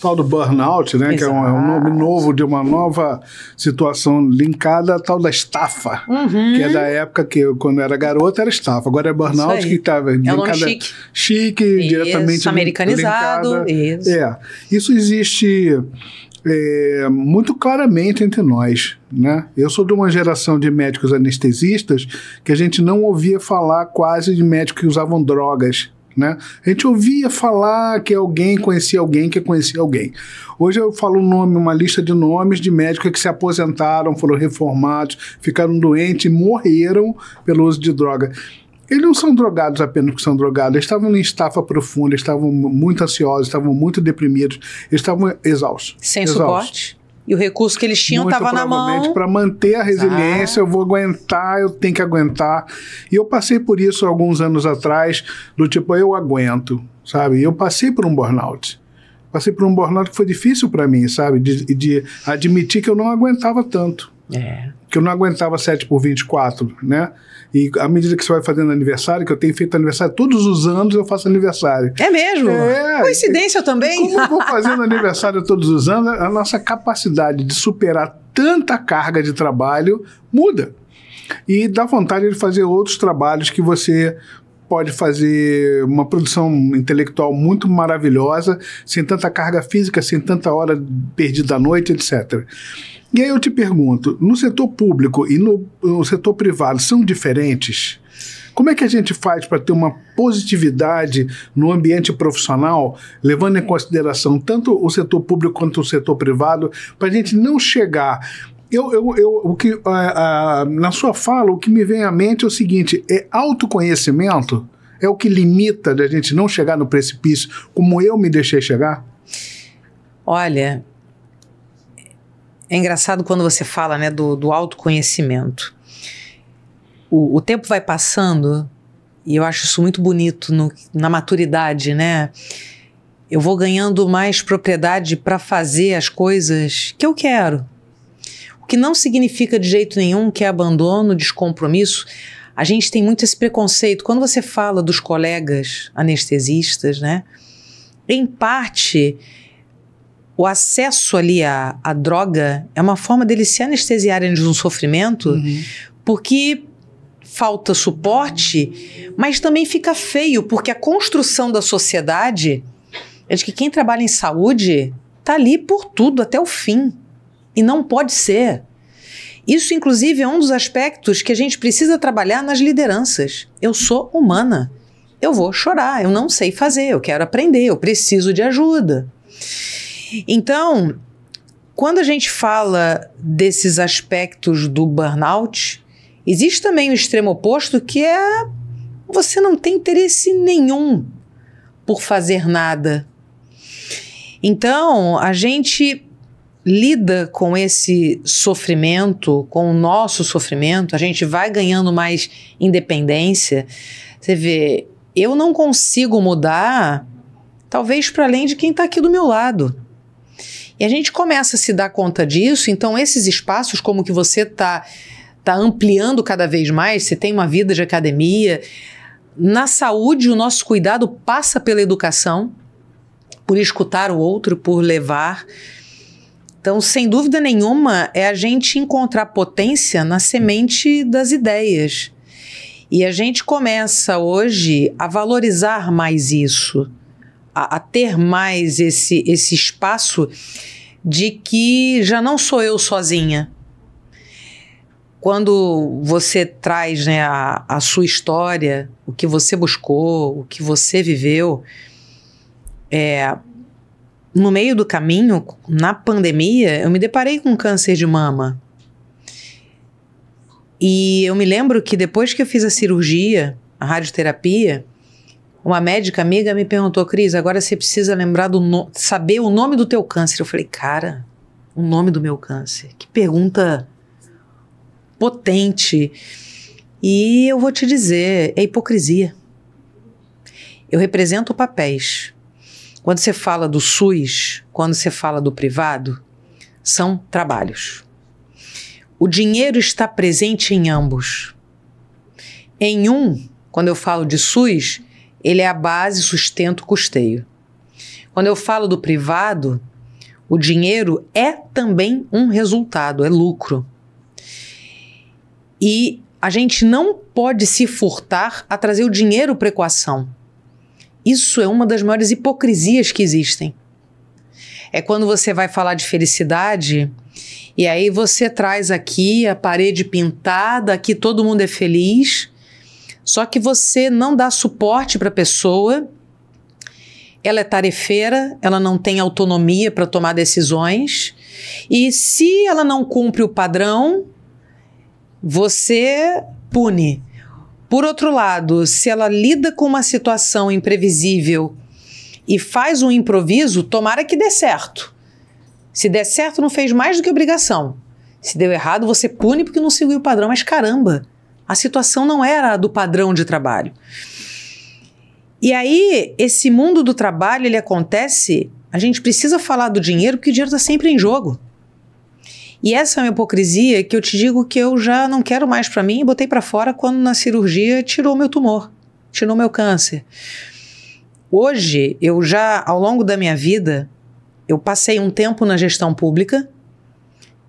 tal do burnout, né? Que é um nome novo de uma nova situação linkada à tal da estafa, que é da época que quando eu era garota era estafa, agora é burnout que estava linkada... Chique, isso, diretamente americanizado. Isso. Isso existe... muito claramente entre nós, né? Eu sou de uma geração de médicos anestesistas que a gente não ouvia falar quase de médicos que usavam drogas, né? A gente ouvia falar que alguém conhecia alguém que conhecia alguém. Hoje eu falo uma lista de nomes de médicos que se aposentaram, foram reformados, ficaram doentes e morreram pelo uso de droga. Eles não são drogados apenas porque são drogados, eles estavam em estafa profunda, eles estavam muito ansiosos, estavam muito deprimidos, eles estavam exaustos. Sem suporte. E o recurso que eles tinham estava na mão. Para manter a resiliência, eu vou aguentar, eu tenho que aguentar. E eu passei por isso alguns anos atrás, do tipo, eu aguento, sabe? Eu passei por um burnout. Passei por um burnout que foi difícil para mim, sabe? De admitir que eu não aguentava tanto. Que eu não aguentava 7x24, né? E à medida que você vai fazendo aniversário, que eu tenho feito aniversário, todos os anos eu faço aniversário. É mesmo? Coincidência também? Como eu vou fazendo aniversário todos os anos, a nossa capacidade de superar tanta carga de trabalho muda. E dá vontade de fazer outros trabalhos que você pode fazer uma produção intelectual muito maravilhosa, sem tanta carga física, sem tanta hora perdida à noite, etc. E aí eu te pergunto, no setor público e no setor privado são diferentes? Como é que a gente faz para ter uma positividade no ambiente profissional, levando em consideração tanto o setor público quanto o setor privado, para a gente não chegar... na sua fala, o que me vem à mente é o seguinte, autoconhecimento é o que limita da gente não chegar no precipício como eu me deixei chegar? Olha... É engraçado quando você fala, né, do autoconhecimento. O tempo vai passando e eu acho isso muito bonito na maturidade, né? Eu vou ganhando mais propriedade para fazer as coisas que eu quero. O que não significa de jeito nenhum que é abandono, descompromisso. A gente tem muito esse preconceito. Quando você fala dos colegas anestesistas, né? Em parte... O acesso ali à droga é uma forma deles se anestesiarem de um sofrimento, porque falta suporte, mas também fica feio, porque a construção da sociedade é de que quem trabalha em saúde está ali por tudo, até o fim. E não pode ser. Isso, inclusive, é um dos aspectos que a gente precisa trabalhar nas lideranças. Eu sou humana. Eu vou chorar, eu não sei fazer, eu quero aprender, eu preciso de ajuda. Então, quando a gente fala desses aspectos do burnout, existe também o extremo oposto, que é você não tem interesse nenhum por fazer nada. Então, a gente lida com esse sofrimento, com o nosso sofrimento, a gente vai ganhando mais independência. Você vê, eu não consigo mudar, talvez para além de quem está aqui do meu lado. E a gente começa a se dar conta disso, então esses espaços, como que você tá ampliando cada vez mais, você tem uma vida de academia. Na saúde, o nosso cuidado passa pela educação, por escutar o outro, por levar. Então, sem dúvida nenhuma, é a gente encontrar potência na semente das ideias. E a gente começa hoje a valorizar mais isso. A ter mais esse espaço de que já não sou eu sozinha. Quando você traz, né, a sua história, o que você buscou, o que você viveu, no meio do caminho, na pandemia, eu me deparei com câncer de mama. E eu me lembro que depois que eu fiz a cirurgia, a radioterapia, uma médica amiga me perguntou, Cris, agora você precisa lembrar saber o nome do teu câncer. Eu falei, cara, o nome do meu câncer? Que pergunta potente. E eu vou te dizer, é hipocrisia. Eu represento papéis. Quando você fala do SUS, quando você fala do privado, são trabalhos. O dinheiro está presente em ambos. Em um, quando eu falo de SUS, ele é a base, sustento, custeio. Quando eu falo do privado, O dinheiro é também um resultado, é lucro. E a gente não pode se furtar a trazer o dinheiro para a equação. Isso é uma das maiores hipocrisias que existem. É quando você vai falar de felicidade e aí você traz aqui a parede pintada, aqui todo mundo é feliz, só que você não dá suporte para a pessoa, ela é tarefeira, ela não tem autonomia para tomar decisões e se ela não cumpre o padrão, você pune. Por outro lado, se ela lida com uma situação imprevisível e faz um improviso, tomara que dê certo. Se der certo, não fez mais do que obrigação. Se deu errado, você pune porque não seguiu o padrão. Mas caramba, a situação não era a do padrão de trabalho. E aí, esse mundo do trabalho, ele acontece, a gente precisa falar do dinheiro porque o dinheiro está sempre em jogo. E essa é uma hipocrisia que eu te digo que eu já não quero mais para mim e botei para fora quando na cirurgia tirou meu tumor, tirou meu câncer. Hoje, eu já, ao longo da minha vida, eu passei um tempo na gestão pública,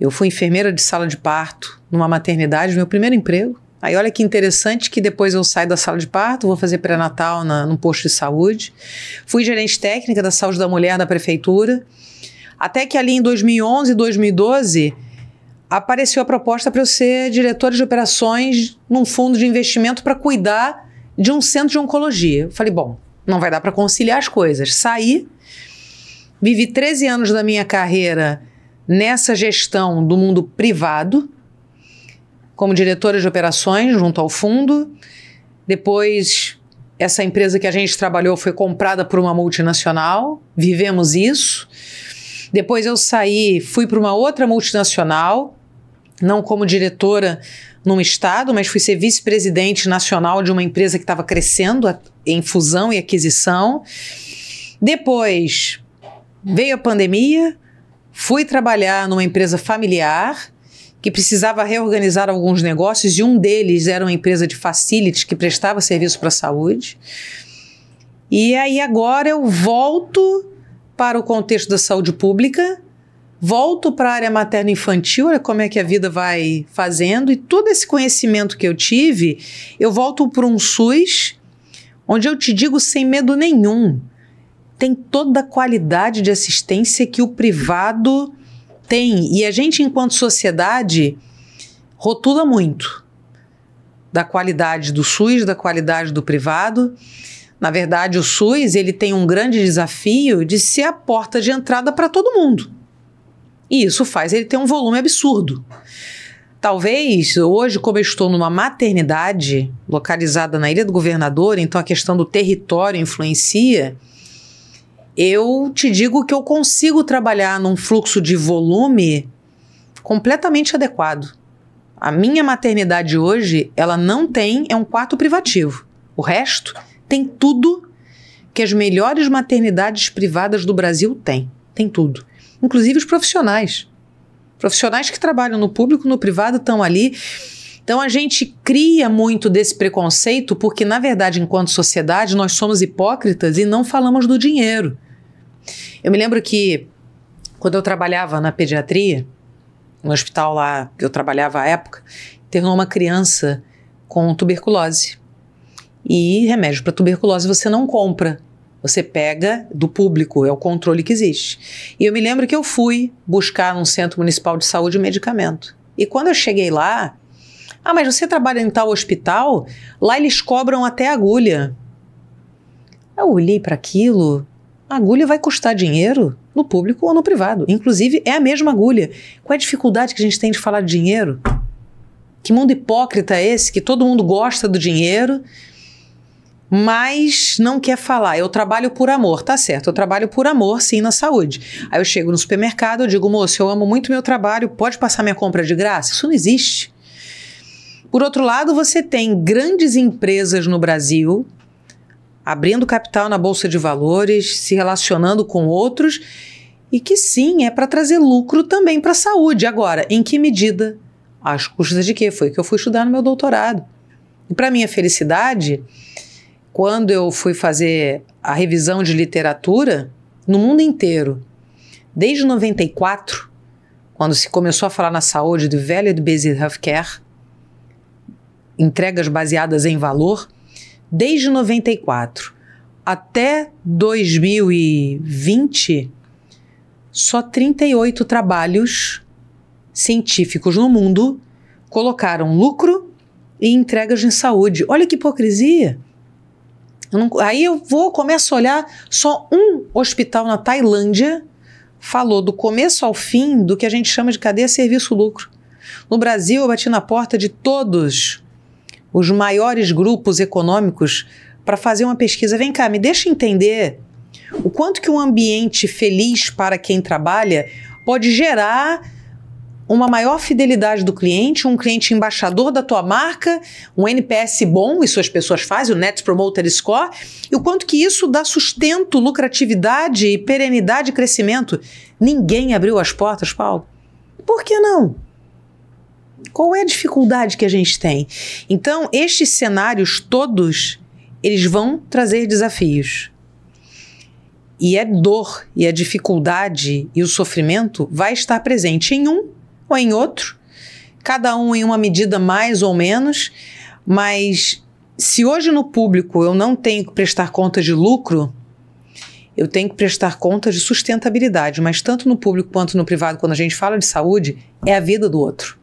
eu fui enfermeira de sala de parto numa maternidade, meu primeiro emprego. Aí olha que interessante que depois eu saio da sala de parto, vou fazer pré-natal num posto de saúde. Fui gerente técnica da saúde da mulher da prefeitura. Até que ali em 2011, 2012, apareceu a proposta para eu ser diretora de operações num fundo de investimento para cuidar de um centro de oncologia. Eu falei, bom, não vai dar para conciliar as coisas. Saí, vivi 13 anos da minha carreira nessa gestão do mundo privado, como diretora de operações junto ao fundo. Depois, essa empresa que a gente trabalhou foi comprada por uma multinacional, vivemos isso. Depois eu saí, fui para uma outra multinacional, não como diretora num estado, mas fui ser vice-presidente nacional de uma empresa que estava crescendo em fusão e aquisição. Depois veio a pandemia, fui trabalhar numa empresa familiar que precisava reorganizar alguns negócios e um deles era uma empresa de facilities que prestava serviço para a saúde. E aí agora eu volto para o contexto da saúde pública, volto para a área materno-infantil, olha como é que a vida vai fazendo, e todo esse conhecimento que eu tive, eu volto para um SUS, onde eu te digo sem medo nenhum, tem toda a qualidade de assistência que o privado tem, e a gente enquanto sociedade rotula muito da qualidade do SUS, da qualidade do privado. Na verdade, o SUS ele tem um grande desafio de ser a porta de entrada para todo mundo. E isso faz ele ter um volume absurdo. Talvez, hoje, como eu estou numa maternidade localizada na Ilha do Governador, então a questão do território influencia, eu te digo que eu consigo trabalhar num fluxo de volume completamente adequado. A minha maternidade hoje, ela não tem, é um quarto privativo. O resto tem tudo que as melhores maternidades privadas do Brasil têm. Tem tudo. Inclusive os profissionais. Profissionais que trabalham no público, no privado, estão ali. Então a gente cria muito desse preconceito porque, na verdade, enquanto sociedade, nós somos hipócritas e não falamos do dinheiro. Eu me lembro que, quando eu trabalhava na pediatria, no hospital lá que eu trabalhava à época, internou uma criança com tuberculose. E remédio para tuberculose você não compra, você pega do público, é o controle que existe. E eu me lembro que eu fui buscar num centro municipal de saúde medicamento. E quando eu cheguei lá, mas você trabalha em tal hospital? Lá eles cobram até agulha. Eu olhei para aquilo, a agulha vai custar dinheiro no público ou no privado. Inclusive é a mesma agulha. Qual é a dificuldade que a gente tem de falar de dinheiro? Que mundo hipócrita é esse? Que todo mundo gosta do dinheiro, mas não quer falar. Eu trabalho por amor, tá certo, eu trabalho por amor sim na saúde. Aí eu chego no supermercado, eu digo, moço, eu amo muito meu trabalho, pode passar minha compra de graça? Isso não existe. Por outro lado, você tem grandes empresas no Brasil abrindo capital na Bolsa de Valores, se relacionando com outros, e que sim, é para trazer lucro também para a saúde. Agora, em que medida? Às custas de quê? Foi o que eu fui estudar no meu doutorado. E para minha felicidade, quando eu fui fazer a revisão de literatura, no mundo inteiro, Desde 94, quando se começou a falar na saúde de Value-Based Healthcare, entregas baseadas em valor, desde 94 até 2020, só 38 trabalhos científicos no mundo colocaram lucro e entregas em saúde. Olha que hipocrisia. Aí começo a olhar, só um hospital na Tailândia falou do começo ao fim do que a gente chama de cadeia serviço-lucro. No Brasil, eu bati na porta de todos os maiores grupos econômicos para fazer uma pesquisa. Vem cá, me deixa entender o quanto que um ambiente feliz para quem trabalha pode gerar uma maior fidelidade do cliente, um cliente embaixador da tua marca, um NPS bom, isso as pessoas fazem, o Net Promoter Score, e o quanto que isso dá sustento, lucratividade, perenidade e crescimento. Ninguém abriu as portas, Paulo. Por que não? Qual é a dificuldade que a gente tem? Então, estes cenários todos, eles vão trazer desafios. E a dor, e a dificuldade e o sofrimento vai estar presente em um ou em outro, cada um em uma medida mais ou menos, mas se hoje no público eu não tenho que prestar contas de lucro, eu tenho que prestar contas de sustentabilidade, mas tanto no público quanto no privado, quando a gente fala de saúde, é a vida do outro.